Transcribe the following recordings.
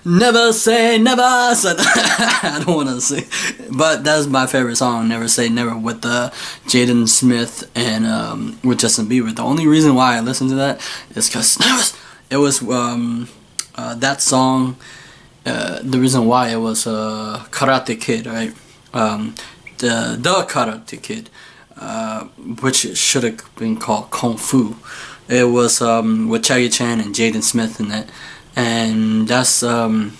Never say never. So I don't want to say, but that's my favorite song. Never say never with Jaden Smith and with Justin Bieber. The only reason why I listen to that is because it was that song. The reason why it was Karate Kid, right? The Karate Kid, which should have been called Kung Fu. It was with Jackie Chan and Jaden Smith in it. And that's I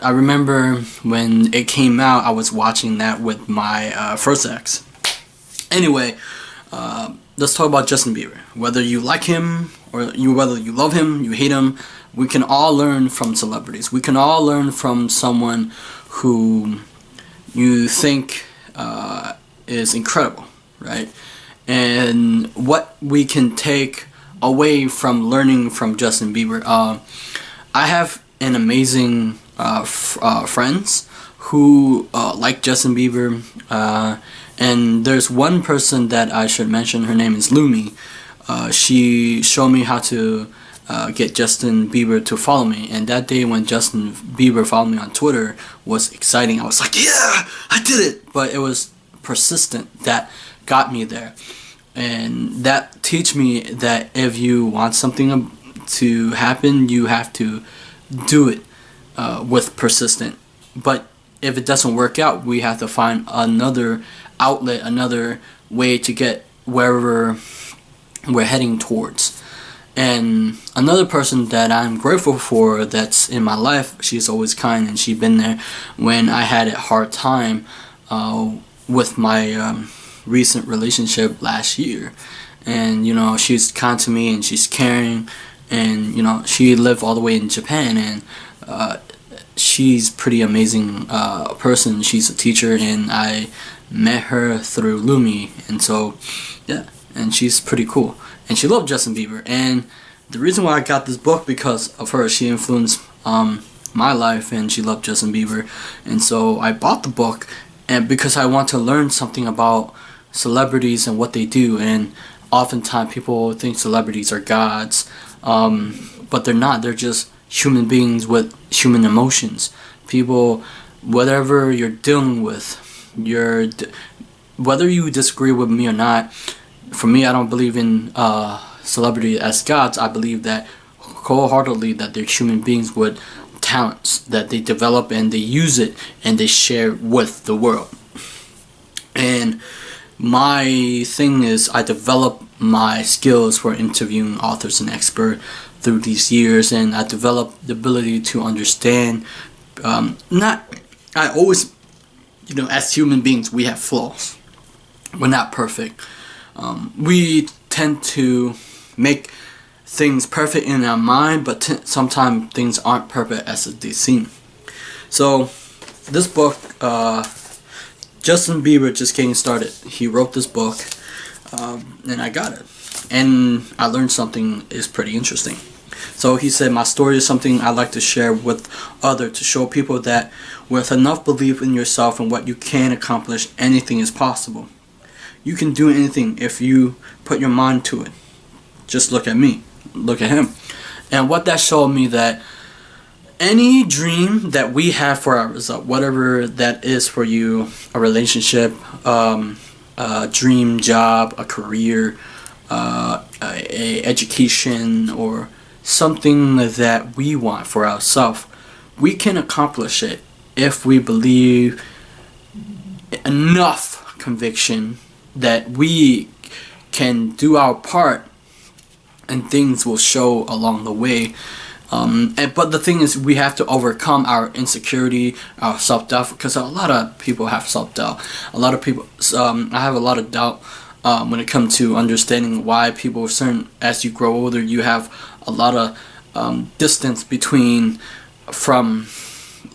remember when it came out, I was watching that with my first ex. Anyway, let's talk about Justin Bieber. Whether you like him or whether you love him, you hate him, we can all learn from celebrities. We can all learn from someone who you think is incredible, right? And what we can take away from learning from Justin Bieber. I have an amazing friends who like Justin Bieber, and there's one person that I should mention. Her name is Lumi. She showed me how to get Justin Bieber to follow me, and that day when Justin Bieber followed me on Twitter was exciting. I was like, yeah, I did it. But it was persistent that got me there. And that teach me that if you want something to happen, you have to do it with persistent. But if it doesn't work out, we have to find another outlet, another way to get wherever we're heading towards. And another person that I'm grateful for that's in my life, she's always kind, and she's been there when I had a hard time with my recent relationship last year. And she's kind to me and she's caring, and she lived all the way in Japan, and she's pretty amazing person. She's a teacher, and I met her through Lumi, and so yeah, and she's pretty cool, and she loved Justin Bieber. And the reason why I got this book, because of her. She influenced my life, and she loved Justin Bieber, and so I bought the book, and because I want to learn something about celebrities and what they do. And oftentimes people think celebrities are gods, but they're not. They're just human beings with human emotions. People, whatever you're dealing with, whether you disagree with me or not, for me, I don't believe in celebrity as gods. I believe that wholeheartedly that they're human beings with talents that they develop, and they use it and they share with the world. And my thing is, I develop my skills for interviewing authors and experts through these years, and I developed the ability to understand. I always, as human beings, we have flaws. We're not perfect. We tend to make things perfect in our mind, but sometimes things aren't perfect as they seem. So, this book. Justin Bieber just getting started. He wrote this book, and I got it. And I learned something is pretty interesting. So he said, my story is something I like to share with others to show people that with enough belief in yourself and what you can accomplish, anything is possible. You can do anything if you put your mind to it. Just look at me. Look at him. And what that showed me that any dream that we have for ourselves, whatever that is for you, a relationship, a dream job, a career, a education, or something that we want for ourselves, we can accomplish it if we believe enough conviction that we can do our part, and things will show along the way. But the thing is, we have to overcome our insecurity, our self-doubt, because a lot of people have self-doubt. A lot of people, I have a lot of doubt when it comes to understanding why people are certain. As you grow older, you have a lot of distance from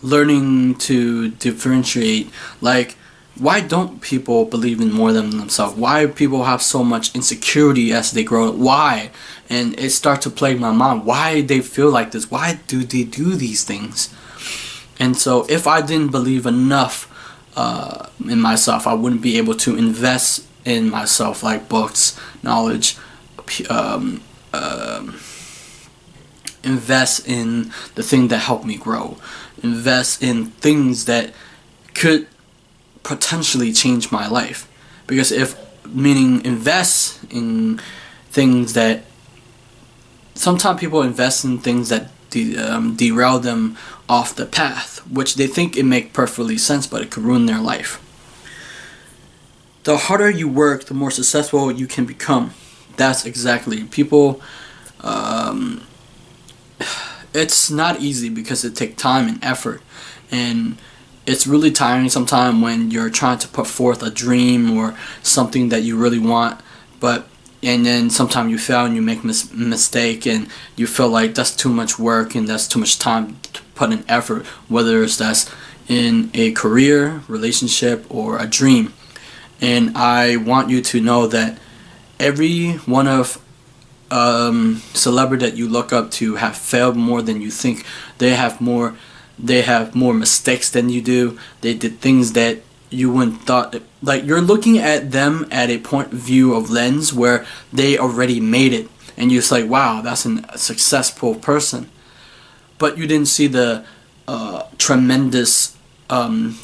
learning to differentiate. Like, why don't people believe in more than themselves? Why people have so much insecurity as they grow? Why? And it starts to plague my mind. Why they feel like this? Why do they do these things? And so if I didn't believe enough in myself, I wouldn't be able to invest in myself, like books, knowledge, invest in the thing that helped me grow, invest in things that could potentially change my life. Because if meaning invest in things that sometimes people invest in things that derail them off the path, which they think it make perfectly sense, but it could ruin their life. The harder you work, the more successful you can become. That's exactly people. It's not easy because it takes time and effort, and it's really tiring sometimes when you're trying to put forth a dream or something that you really want, and then sometimes you fail and you make mistake and you feel like that's too much work and that's too much time to put in effort, whether that's in a career, relationship, or a dream. And I want you to know that every one of celebrity that you look up to have failed more than you think. They have more mistakes than you do. They did things that you wouldn't thought. Like, you're looking at them at a point of view of lens where they already made it, and you're just like, wow, that's a successful person. But you didn't see the tremendous time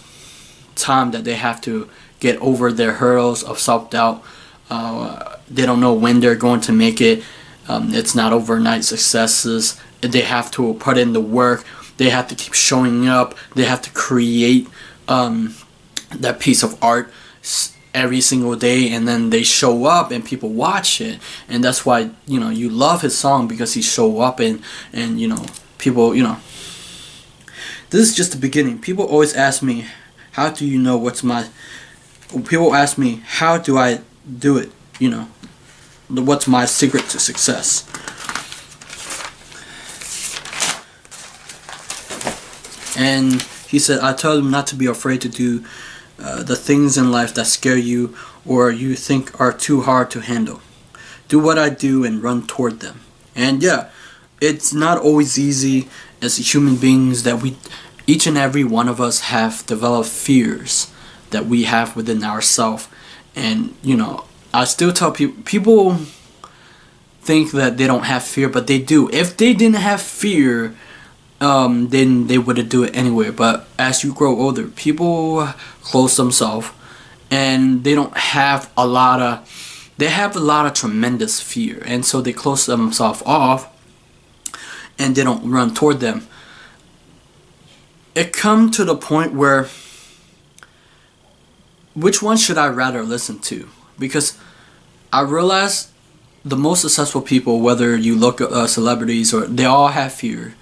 that they have to get over their hurdles of self-doubt. They don't know when they're going to make it. It's not overnight successes. They have to put in the work. They have to keep showing up. They have to create that piece of art every single day, and then they show up and people watch it. And that's why, you love his song, because he show up and people, this is just the beginning. People always ask me, how do you know people ask me, how do I do it? What's my secret to success? And he said, I tell them not to be afraid to do the things in life that scare you or you think are too hard to handle. Do what I do and run toward them. And yeah, it's not always easy as human beings that each and every one of us have developed fears that we have within ourselves. And I still tell people think that they don't have fear, but they do. If they didn't have fear, then they wouldn't do it anyway. But as you grow older, people close themselves, and they have a lot of tremendous fear, and so they close themselves off, and they don't run toward them. It come to the point where, which one should I rather listen to? Because I realize the most successful people, whether you look at celebrities, or they all have fear.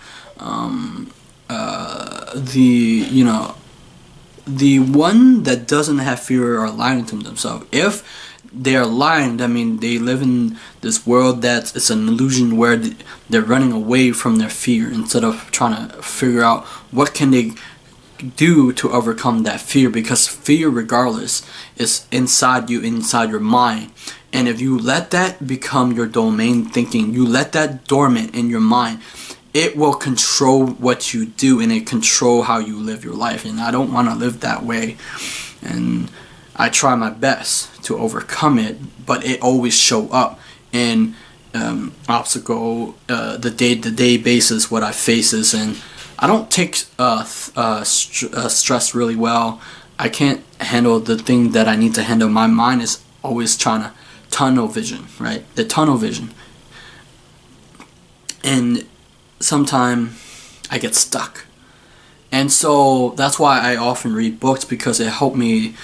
The one that doesn't have fear are lying to themselves. If they're lying, I mean, they live in this world that it's an illusion where they're running away from their fear instead of trying to figure out what can they do to overcome that fear, because fear, regardless, is inside you, inside your mind. And if you let that become your domain thinking, you let that dormant in your mind, it will control what you do, and it control how you live your life. And I don't want to live that way, and I try my best to overcome it, but it always show up in obstacle, the day-to-day basis, what I faces. And I don't take stress really well. I can't handle the thing that I need to handle. My mind is always trying to tunnel vision, right? The tunnel vision. And sometimes I get stuck. And so that's why I often read books, because it helped me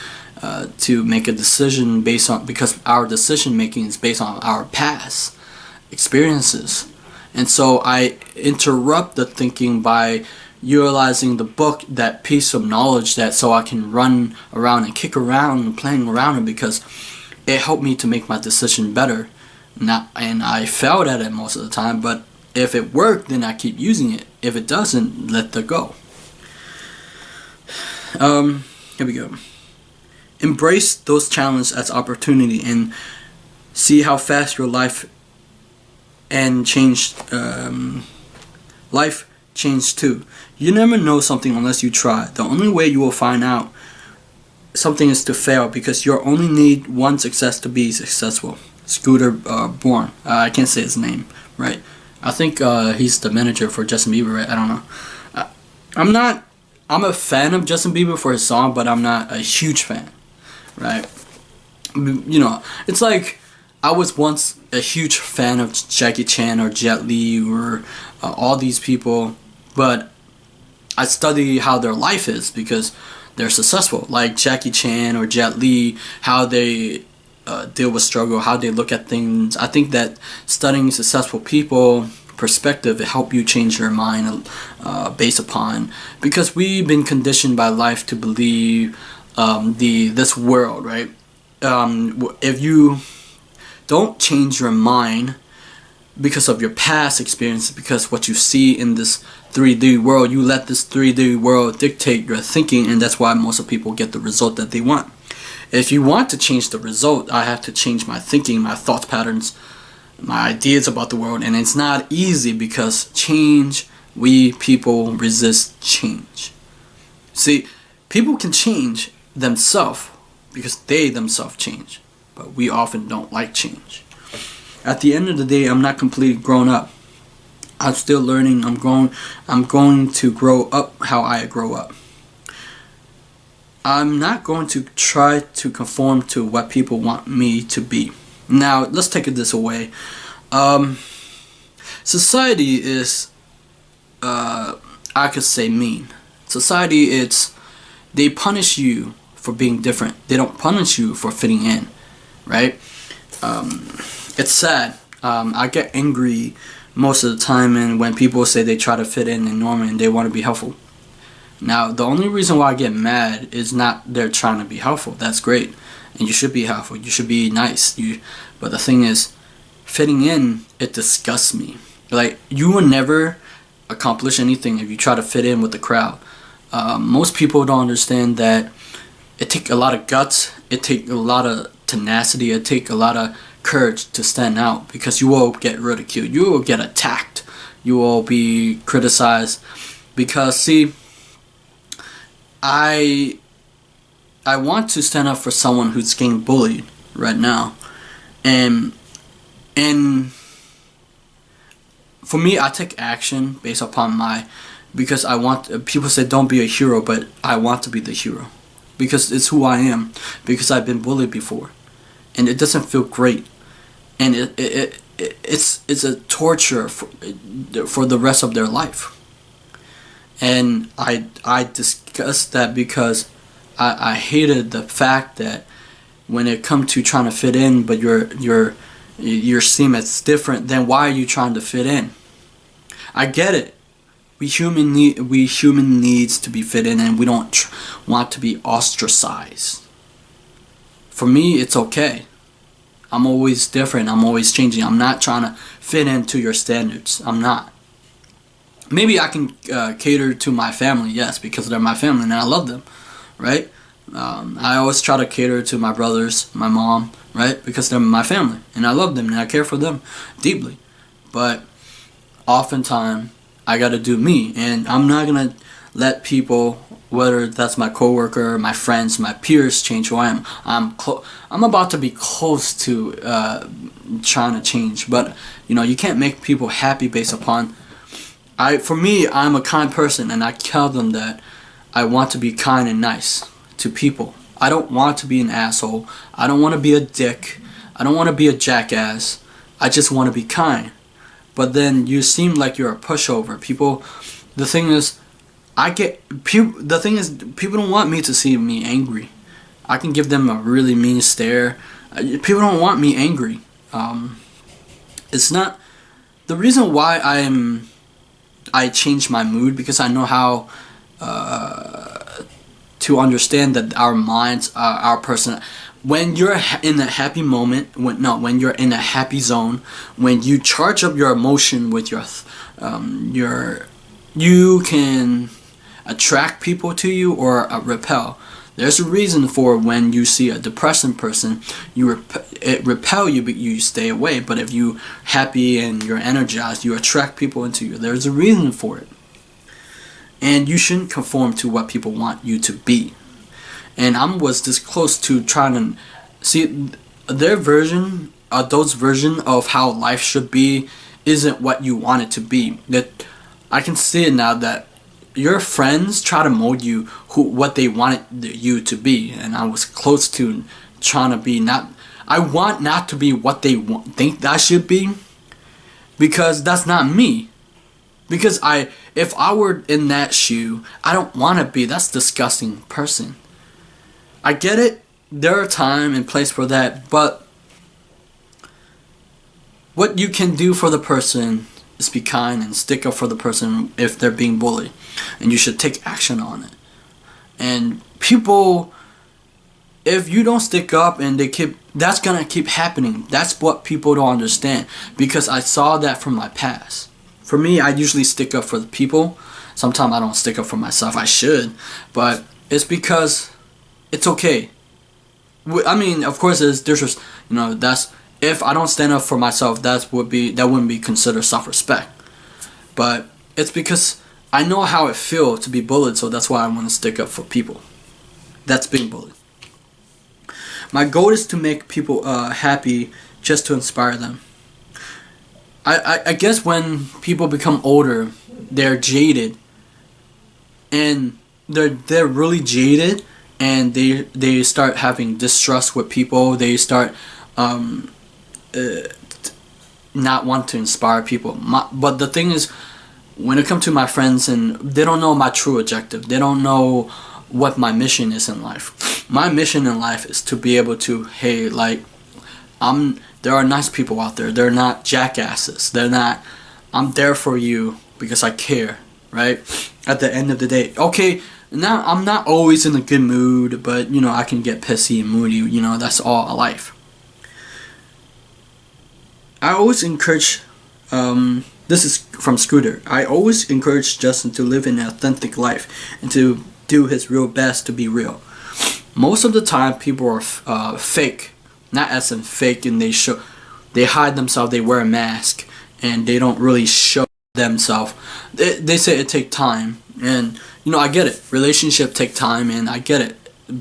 to make a decision because our decision making is based on our past experiences. And so I interrupt the thinking by utilizing the book, that piece of knowledge, that so I can run around and kick around and playing around it, because it helped me to make my decision better. And I failed at it most of the time, but if it worked, then I keep using it. If it doesn't, let it go. Here we go. Embrace those challenges as opportunity, and see how fast your life change too. You never know something unless you try. The only way you will find out something is to fail, because you only need one success to be successful. Scooter Born. I can't say his name right. I think he's the manager for Justin Bieber, right? I don't know. Uh, I'm not. I'm a fan of Justin Bieber for his song, but I'm not a huge fan, right? You know, it's like I was once a huge fan of Jackie Chan or Jet Li or all these people, but I study how their life is because they're successful, like Jackie Chan or Jet Li, how they deal with struggle, how they look at things. I think that studying successful people perspective it help you change your mind based upon, because we've been conditioned by life to believe this world, right? If you don't change your mind because of your past experience, because what you see in this 3D world, you let this 3D world dictate your thinking, and that's why most of people get the result that they want. If you want to change the result, I have to change my thinking, my thought patterns, my ideas about the world, and it's not easy because change, we people resist change. See, people can change themselves because they themselves change, but we often don't like change. At the end of the day, I'm not completely grown up. I'm still learning. I'm going to grow up how I grow up. I'm not going to try to conform to what people want me to be. Now, let's take this away. Society is, I could say, mean. Society, they punish you for being different. They don't punish you for fitting in, right? It's sad. I get angry most of the time, and when people say they try to fit in and normal and they want to be helpful. Now, the only reason why I get mad is not they're trying to be helpful. That's great, and you should be helpful. You should be nice. But the thing is, fitting in, it disgusts me. Like, you will never accomplish anything if you try to fit in with the crowd. Most people don't understand that it takes a lot of guts. It takes a lot of tenacity. It takes a lot of courage to stand out, because you will get ridiculed. You will get attacked. You will be criticized. Because, see, I want to stand up for someone who's getting bullied right now, and for me, I take action based upon because I want. People say don't be a hero, but I want to be the hero because it's who I am. Because I've been bullied before, and it doesn't feel great, and it's a torture for the rest of their life. And I discussed that because I hated the fact that when it comes to trying to fit in, but you're seen as different, then why are you trying to fit in? I get it. We human needs to be fit in, and we don't want to be ostracized. For me, it's okay. I'm always different. I'm always changing. I'm not trying to fit into your standards. I'm not. Maybe I can cater to my family, yes, because they're my family and I love them, right? I always try to cater to my brothers, my mom, right? Because they're my family and I love them and I care for them deeply. But oftentimes, I gotta do me, and I'm not gonna let people, whether that's my coworker, my friends, my peers, change who I am. I'm about to be close to trying to change, but you can't make people happy based upon. For me, I'm a kind person, and I tell them that I want to be kind and nice to people. I don't want to be an asshole. I don't want to be a dick. I don't want to be a jackass. I just want to be kind. But then you seem like you're a pushover. The thing is, people don't want me to see me angry. I can give them a really mean stare. People don't want me angry. It's not the reason why I change my mood, because I know how to understand that our minds, our person. When you're in a happy moment, when you're in a happy zone, when you charge up your emotion with you can attract people to you or repel. There's a reason for when you see a depressing person, it repel you, but you stay away. But if you happy and you're energized, you attract people into you. There's a reason for it. And you shouldn't conform to what people want you to be. And I was this close to trying to see their version, adults' version of how life should be isn't what you want it to be. That I can see it now, that your friends try to mold you what they wanted you to be, and I was close to trying to be not. I want not to be what they think I should be, because that's not me. Because if I were in that shoe, I don't want to be. That's a disgusting person. I get it. There are time and place for that, but what you can do for the person is be kind and stick up for the person if they're being bullied, and you should take action on it. And people, if you don't stick up and that's gonna keep happening. That's what people don't understand, because I saw that from my past. For me, I usually stick up for the people. Sometimes I don't stick up for myself. I should, but it's because it's okay. I mean, of course, there's just, that's, if I don't stand up for myself, that wouldn't be considered self-respect. But it's because I know how it feels to be bullied, so that's why I want to stick up for people that's being bullied. My goal is to make people happy, just to inspire them. I guess when people become older, they're jaded, and they're really jaded, and they start having distrust with people. They start not want to inspire people. But the thing is, when it comes to my friends, and they don't know my true objective, they don't know what my mission is in life. My mission in life is to be able to, hey, like, there are nice people out there. They're not jackasses. I'm there for you because I care, right? At the end of the day, okay, now I'm not always in a good mood, but I can get pissy and moody. That's all life. I always encourage, this is from Scooter, I always encourage Justin to live an authentic life and to do his real best to be real. Most of the time, people are fake. Not as in fake, and they hide themselves, they wear a mask, and they don't really show themselves. They say it takes time, and I get it. Relationship take time, and I get it.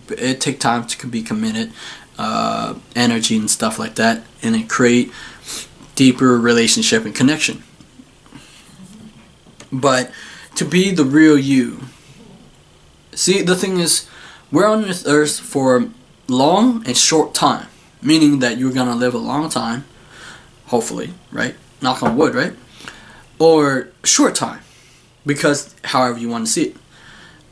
It take time to be committed, energy and stuff like that, and it create deeper relationship and connection. But to be the real you. See, the thing is, we're on this earth for long and short time. Meaning that you're gonna live a long time, hopefully, right? Knock on wood, right? Or short time, because however you want to see it.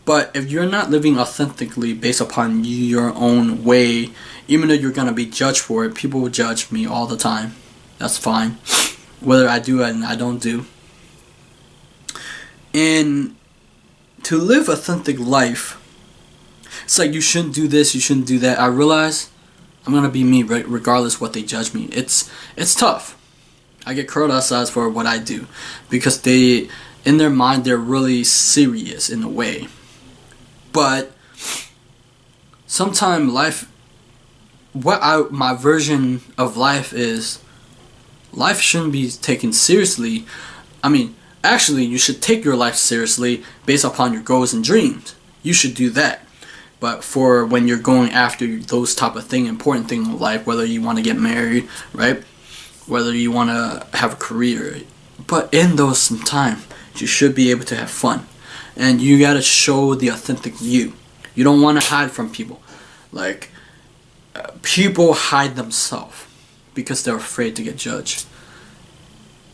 But if you're not living authentically based upon your own way, even though you're gonna be judged for it, people will judge me all the time. That's fine, whether I do it and I don't do. And to live authentic life, it's like you shouldn't do this, you shouldn't do that. I realize I'm gonna be me, right? Regardless what they judge me. It's tough. I get criticized for what I do because in their mind, they're really serious in a way. But sometimes my version of life is, life shouldn't be taken seriously. I mean, actually, you should take your life seriously based upon your goals and dreams. You should do that. But for when you're going after those type of important things in life, whether you want to get married, right? Whether you want to have a career. But in those time, you should be able to have fun. And you got to show the authentic you. You don't want to hide from people. Like, people hide themselves because they're afraid to get judged.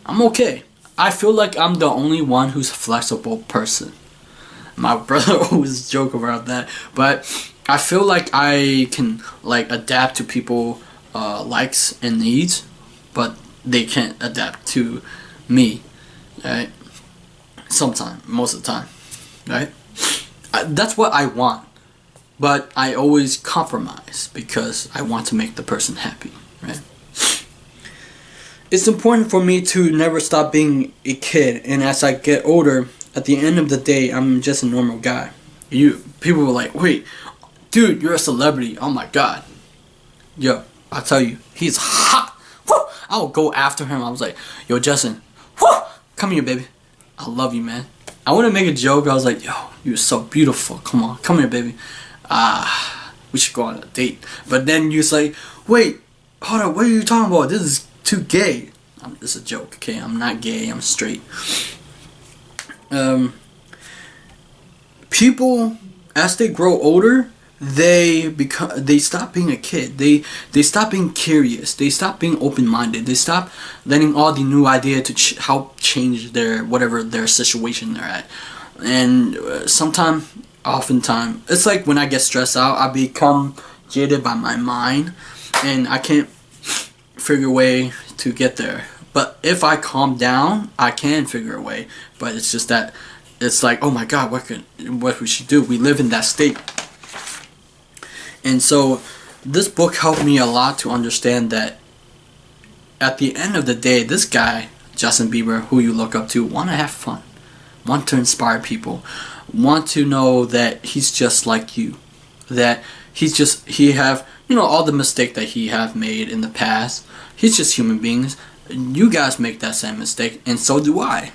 I'm okay. I feel like I'm the only one who's a flexible person. My brother always joke about that, but I feel like I can adapt to people likes and needs, but they can't adapt to me, right? Sometimes, most of the time, right? That's what I want, but I always compromise because I want to make the person happy, right? It's important for me to never stop being a kid, and as I get older, at the end of the day, I'm just a normal guy. People were like, wait, dude, you're a celebrity. Oh my god. Yo, I'll tell you, he's hot. Woo! I will go after him. I was like, yo, Justin, woo! Come here, baby. I love you, man. I want to make a joke. I was like, yo, you're so beautiful. Come on, come here, baby. We should go on a date. But then you say, wait, hold on, what are you talking about? This is too gay. It's a joke, okay? I'm not gay, I'm straight. People, as they grow older, they stop being a kid. They stop being curious. They stop being open-minded. They stop letting all the new idea to help change whatever their situation they're at. And oftentimes, it's like when I get stressed out, I become jaded by my mind, and I can't figure a way to get there. But if I calm down, I can figure a way. But it's just that it's like, oh my God, what we should do? We live in that state. And so this book helped me a lot to understand that at the end of the day, this guy, Justin Bieber, who you look up to, want to have fun, want to inspire people, want to know that he's just like you, that he have, all the mistake that he have made in the past. He's just human beings. You guys make that same mistake, and so do I.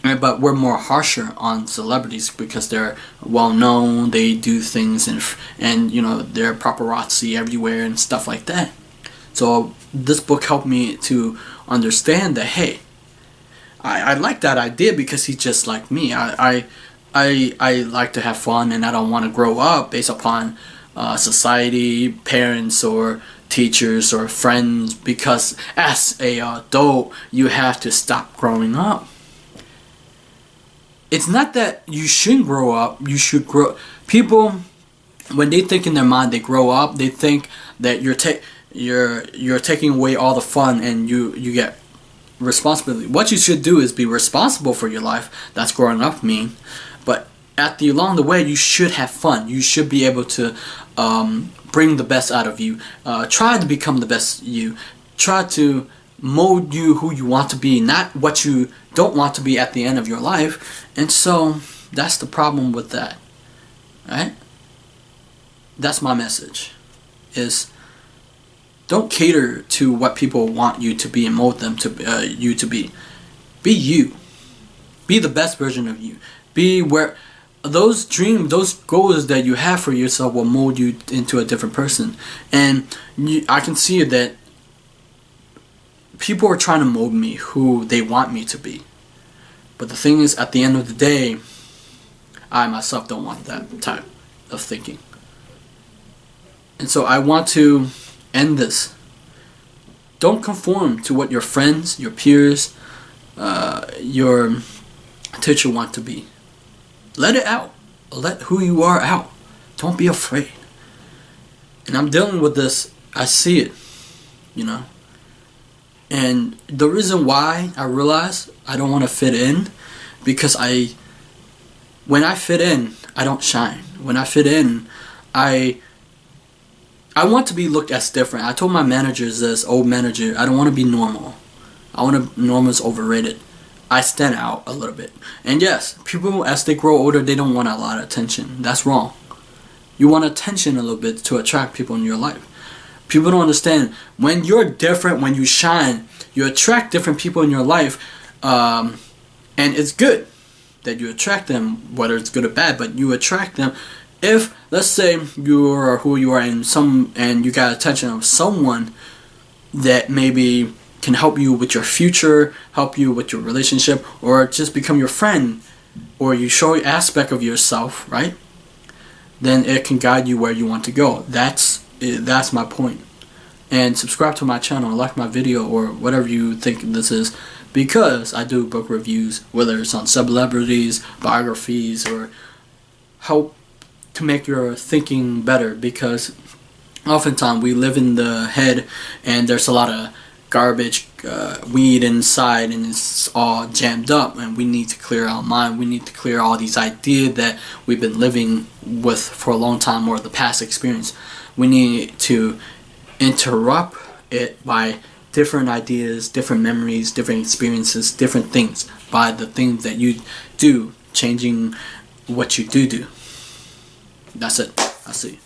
But we're more harsher on celebrities because they're well known. They do things and they're paparazzi everywhere and stuff like that. So this book helped me to understand that, hey, I like that idea because he's just like me. I like to have fun, and I don't want to grow up based upon society, parents, or teachers or friends, because as a adult you have to stop growing up. It's not that you shouldn't grow up. You should grow. People, when they think in their mind they grow up, they think that you're taking away all the fun and you get responsibility. What you should do is be responsible for your life. That's growing up mean. But along the way, you should have fun. You should be able to bring the best out of you. Try to become the best you. Try to mold you who you want to be, not what you don't want to be at the end of your life. And so that's the problem with that, right? That's my message, is don't cater to what people want you to be and mold them to you to be. Be you. Be the best version of you. Be where those dreams, those goals that you have for yourself will mold you into a different person. And I can see that people are trying to mold me who they want me to be. But the thing is, at the end of the day, I myself don't want that type of thinking. And so I want to end this. Don't conform to what your friends, your peers, your teacher want to be. Let it out. Let who you are out. Don't be afraid. And I'm dealing with this. I see it, And the reason why I realize I don't want to fit in, because when I fit in, I don't shine. When I fit in, I want to be looked as different. I told my managers, this old manager, I don't want to be normal. Normal is overrated. I stand out a little bit. And yes, people, as they grow older, they don't want a lot of attention. That's wrong. You want attention a little bit to attract people in your life. People don't understand. When you're different, when you shine, you attract different people in your life. And it's good that you attract them, whether it's good or bad, but you attract them. If, let's say, you're who you are and you got attention of someone that maybe can help you with your future, help you with your relationship, or just become your friend, or you show an aspect of yourself, right? Then it can guide you where you want to go. That's my point. And subscribe to my channel, like my video, or whatever you think this is, because I do book reviews, whether it's on celebrities, biographies, or help to make your thinking better, because oftentimes we live in the head and there's a lot of garbage, weed inside, and it's all jammed up, and we need to clear our mind. We need to clear all these ideas that we've been living with for a long time, or the past experience. We need to interrupt it by different ideas, different memories, different experiences, different things, by the things that you do, changing what you do. That's it. I see.